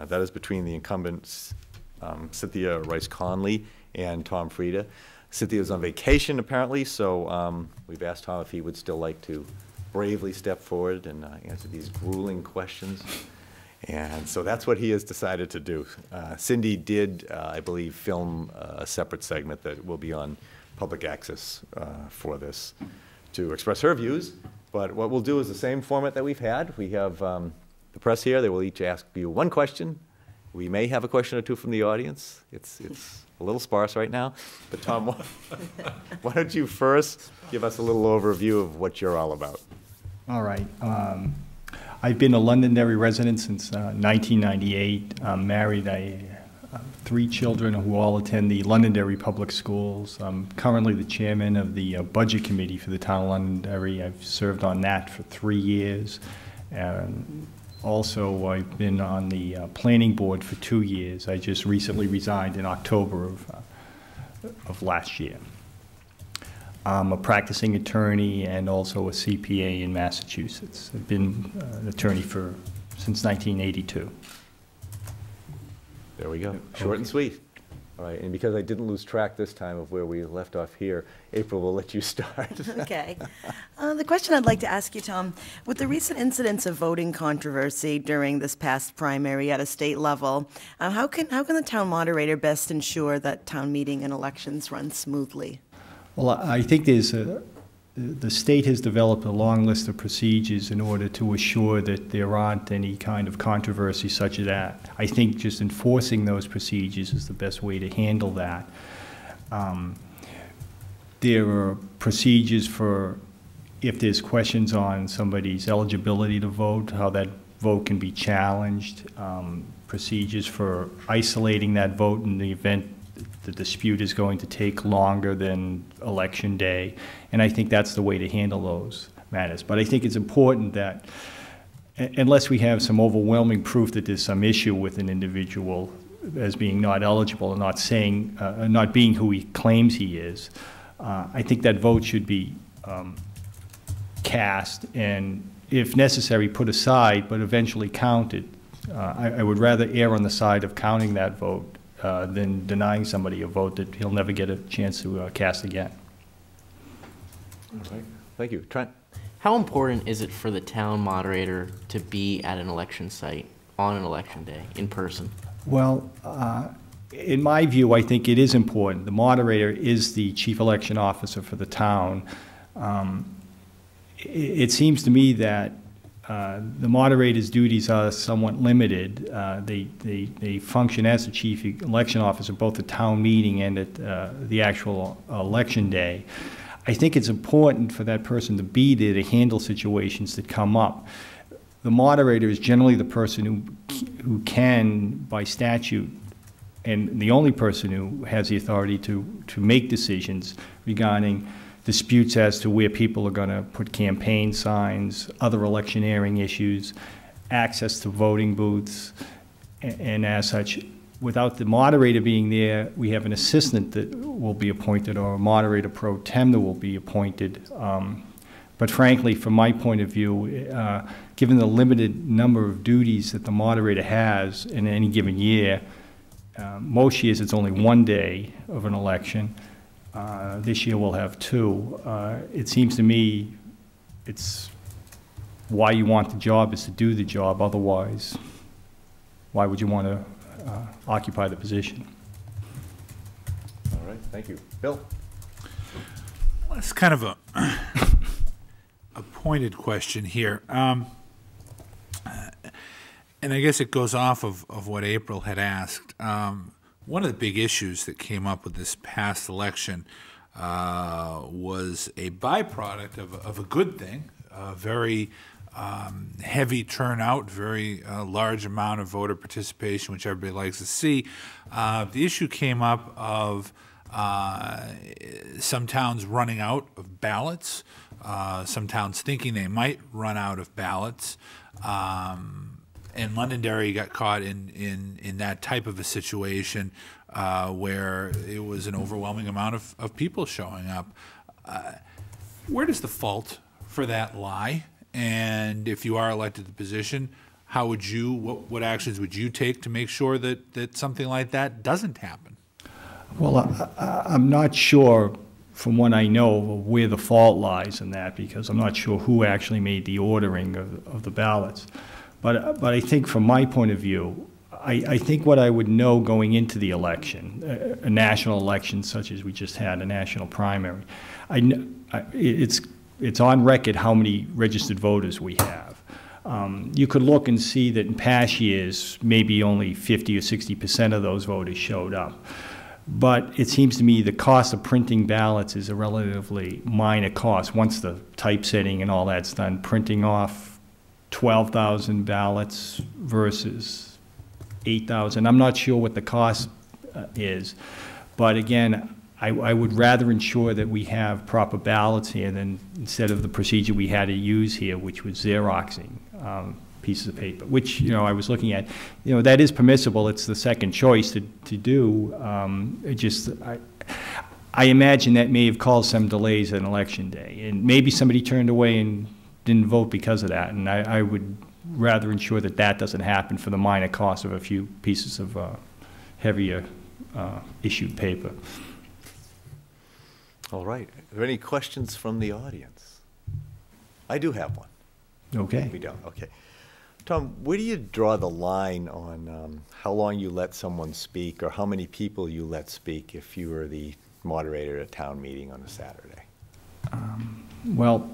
That is between the incumbents, Cynthia Rice-Conley and Tom Frieda. Cynthia's on vacation, apparently, so we've asked Tom if he would still like to bravely step forward and answer these grueling questions. And so that's what he has decided to do. Cindy did, I believe, film a separate segment that will be on public access for this to express her views. But what we'll do is the same format that we've had. We have the press here. They will each ask you one question. We may have a question or two from the audience. It's a little sparse right now. But Tom, why don't you first give us a little overview of what you're all about? All right. I've been a Londonderry resident since 1998. I'm married. I have 3 children who all attend the Londonderry Public Schools. I'm currently the chairman of the Budget Committee for the town of Londonderry. I've served on that for 3 years. Also, I've been on the planning board for 2 years. I just recently resigned in October of last year. I'm a practicing attorney and also a CPA in Massachusetts. I've been an attorney since 1982. There we go. Short and sweet. All right, and because I didn't lose track this time of where we left off here, April will let you start. Okay. The question I'd like to ask you, Tom, with the recent incidents of voting controversy during this past primary at a state level, how can the town moderator best ensure that town meeting and elections run smoothly? Well, I think the state has developed a long list of procedures in order to assure that there aren't any kind of controversy such as that. I think just enforcing those procedures is the best way to handle that. There are procedures for if there's questions on somebody's eligibility to vote, how that vote can be challenged, procedures for isolating that vote in the event the dispute is going to take longer than election day, and I think that's the way to handle those matters. But I think it's important that unless we have some overwhelming proof that there's some issue with an individual as being not eligible and not being who he claims he is, I think that vote should be cast and, if necessary, put aside, but eventually counted. I would rather err on the side of counting that vote than denying somebody a vote that he'll never get a chance to cast again. All right. Thank you. Trent? How important is it for the town moderator to be at an election site on an election day in person? Well, in my view, I think it is important. The moderator is the chief election officer for the town. It seems to me that the moderator's duties are somewhat limited. They function as the chief election officer both at town meeting and at the actual election day. I think it's important for that person to be there to handle situations that come up. The moderator is generally the person who can, by statute, and the only person who has the authority to make decisions regarding disputes as to where people are going to put campaign signs, other electioneering issues, access to voting booths, and as such, without the moderator being there, we have an assistant that will be appointed or a moderator pro tem that will be appointed. But frankly, from my point of view, given the limited number of duties that the moderator has in any given year, most years it's only 1 day of an election. This year we'll have 2. It seems to me it's why you want the job is to do the job. Otherwise, why would you want to occupy the position? All right, thank you. Bill? Well, it's kind of a pointed question here. And I guess it goes off of what April had asked. One of the big issues that came up with this past election was a byproduct of a good thing, a very heavy turnout, very large amount of voter participation, which everybody likes to see. The issue came up of some towns running out of ballots, some towns thinking they might run out of ballots. And Londonderry got caught in that type of a situation where it was an overwhelming amount of people showing up. Where does the fault for that lie? And if you are elected to the position, how would you, what actions would you take to make sure that something like that doesn't happen? Well, I'm not sure, from what I know, where the fault lies in that, because I'm not sure who actually made the ordering of the ballots. But I think from my point of view, I think what I would know going into the election, a national election such as we just had, a national primary, it's on record how many registered voters we have. You could look and see that in past years, maybe only 50 or 60% of those voters showed up. But it seems to me the cost of printing ballots is a relatively minor cost. Once the typesetting and all that's done, printing off 12,000 ballots versus 8,000. I'm not sure what the cost is, but again, I would rather ensure that we have proper ballots here than instead of the procedure we had to use here, which was Xeroxing pieces of paper, which, you know, I was looking at. You know, that is permissible. It's the second choice to do. I imagine that may have caused some delays on election day, and maybe somebody turned away and didn't vote because of that, and I would rather ensure that that doesn't happen for the minor cost of a few pieces of heavier issued paper. All right. Are there any questions from the audience? I do have one. Okay. We don't. Okay. Tom, where do you draw the line on how long you let someone speak or how many people you let speak if you were the moderator at a town meeting on a Saturday? Well,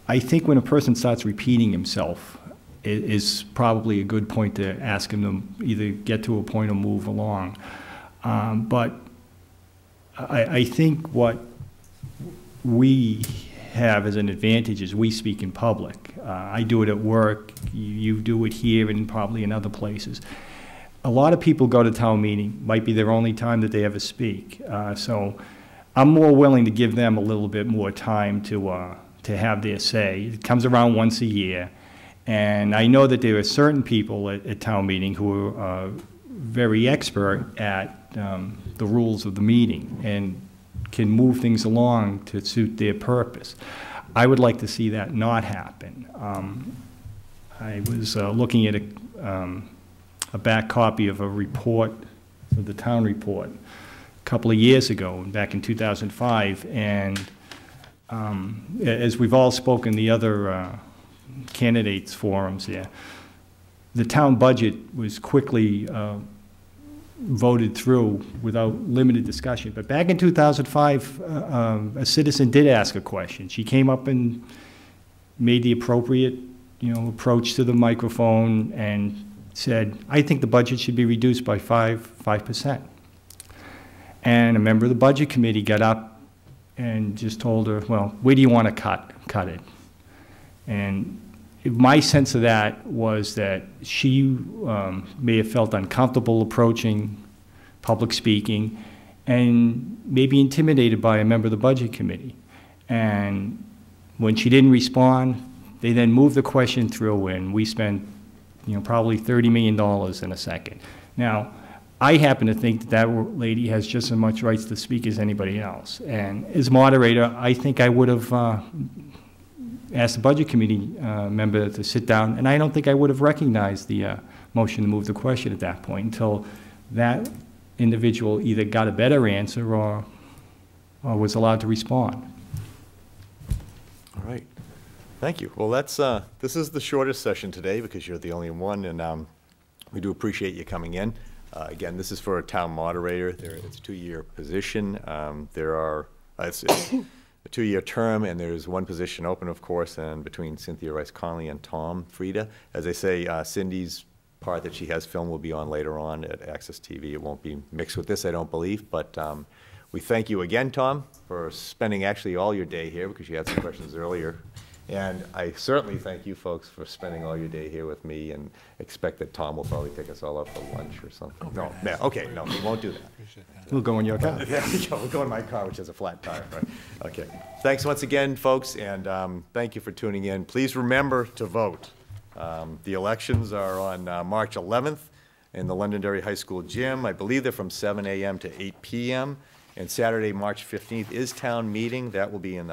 I think when a person starts repeating himself is probably a good point to ask him to either get to a point or move along. But I think what we have as an advantage is we speak in public. I do it at work, you do it here and probably in other places. A lot of people go to town meeting, might be their only time that they ever speak. So I'm more willing to give them a little bit more time to have their say. It comes around once a year, and I know that there are certain people at town meeting who are very expert at the rules of the meeting and can move things along to suit their purpose. I would like to see that not happen. I was looking at a back copy of a report, of the town report, a couple of years ago, back in 2005, and as we've all spoken the other candidates forums there, the town budget was quickly voted through without limited discussion. But back in 2005, a citizen did ask a question. She came up and made the appropriate, approach to the microphone and said, I think the budget should be reduced by 5%. And a member of the budget committee got up and just told her, well, where do you want to cut it? And my sense of that was that she may have felt uncomfortable approaching public speaking and maybe intimidated by a member of the budget committee. And when she didn't respond, they then moved the question through, and we spent probably $30 million in a second. Now, I happen to think that that lady has just as much rights to speak as anybody else. And as moderator, I think I would have asked the budget committee member to sit down, and I don't think I would have recognized the motion to move the question at that point until that individual either got a better answer or was allowed to respond. All right. Thank you. Well, this is the shortest session today because you're the only one, and we do appreciate you coming in. Again, this is for a town moderator. It's a 2-year position. It's a 2-year term, and there's one position open, of course, and between Cynthia Rice Conley and Tom Frieda. As I say, Cindy's part that she has filmed will be on later on at Access TV. It won't be mixed with this, I don't believe, but we thank you again, Tom, for spending actually all your day here because you had some questions earlier. And I certainly thank you folks for spending all your day here with me, and expect that Tom will probably take us all out for lunch or something. No, okay, no, we won't do that. We'll go in your car. Yeah, we'll go in my car, which has a flat tire, right? Okay. Thanks once again, folks, and thank you for tuning in. Please remember to vote. The elections are on March 11th in the Londonderry High School gym. I believe they're from 7 a.m. to 8 p.m. And Saturday, March 15th is town meeting. That will be in the